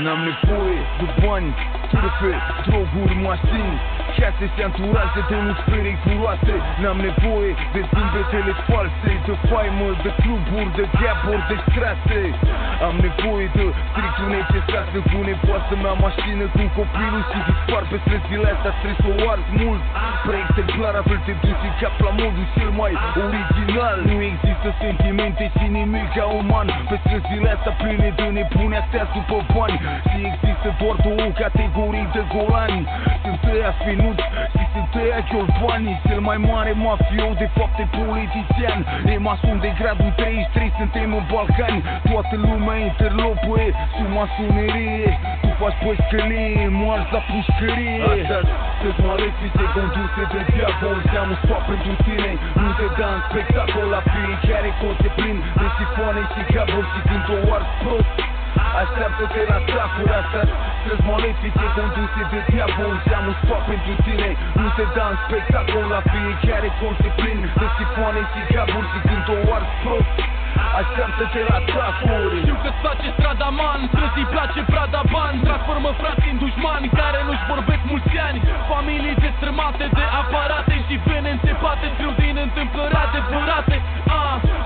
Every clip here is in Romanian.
N-am nevoie de bani, târfe, droguri, mașini, case și anturaje de nu sperii curoase. N-am nevoie de zâmbetele false, de faimă, de cluburi, de gheaburi, de strase. Am nevoie de strictul necesar să pune poasă mea mașină cu copilul și dispar pe străzile astea, trebuie să o ars mult. Preexemplar, altfel te duci în cap la modul cel mai original. Nu există sentimente și nimic ca uman pe străzile astea pline de nebune astea după bani. Și există doar două categorii de golani. Sunt ăia finuți și sunt ăia ciolbanii. Cel mai mare mafiou de fapt e politician. E mason de gradul 33, suntem în Balcani. Toată lumea interlope sub masonerie. Tu faci pășcălie, moarți la pușcărie. Astea sunt malefice conduse de diavol. Și-am un sfat pentru tine, nu te da în spectacol. La fiecare cote plin de sifoane și caburi. Și când o ars prost, așteaptă-te la trafuri. Astea străzi malefice conduse de diavol. Și-am un sfat pentru tine, nu te da în spectacol. La fiecare cote plin de sifoane și caburi. Și când o ars prost, așteaptă-te la trafuri. Știu că-ți place strada, man, străzi-i place Prada bani. Transformă frații în dușmani care nu-și vorbesc mulți ani. Familii destrămate de aparate și vene înțepate, scriu din întâmplări adevărate.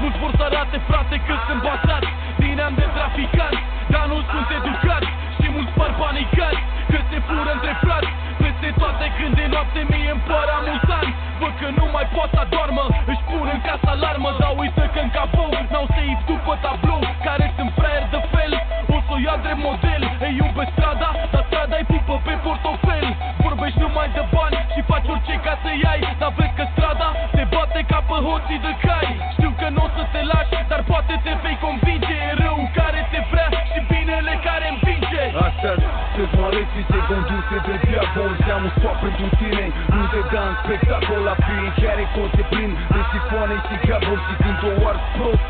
Nu-ți vor să arate, frate, că sunt bazați din ani de traficanți, dar nu sunt educați și mulți par panicați că se fură între frați peste toate când de noapte mie îmi par amuzant. Văd că nu mai poate să doarmă, își pun în casă alarmă, dar uită că în capou n-au safe după tablou, care sunt fraieri de fel. O să o ia drept model, ei iubesc strada, dar strada-i pupă pe portofel. Vorbești numai de bani și faci orice ca să-i ai, dar vezi că strada te bate ca pe hoții de cai. Știu că n-o să te lași, dar poate te vei convinge. E rău care te vrea și binele care împinge. Astea sunt malefice conduse de diavol. Și-am un sfat pentru tine, nu te da în spectacol. La fiecare cote plin de sifoane și caburi. Și când o ars prost,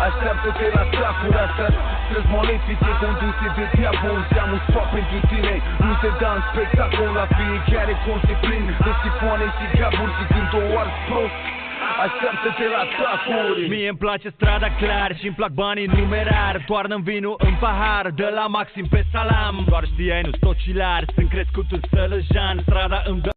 așteaptă-te la trafuri. Astea străzi malefice conduse de diavol. Și-am un sfat pentru tine, nu te da în spectacol. La fiecare cote plin de sifoane și caburi. Și când o ars prost, așteaptă-te la trafuri. Mie-mi place strada clar și-mi plac banii numerar. Toarnă-mi vinul în pahar, de la maxim pe salam. Doar știai, nu-s tocilar, sunt crescut în Sălăjan. Strada îmi dă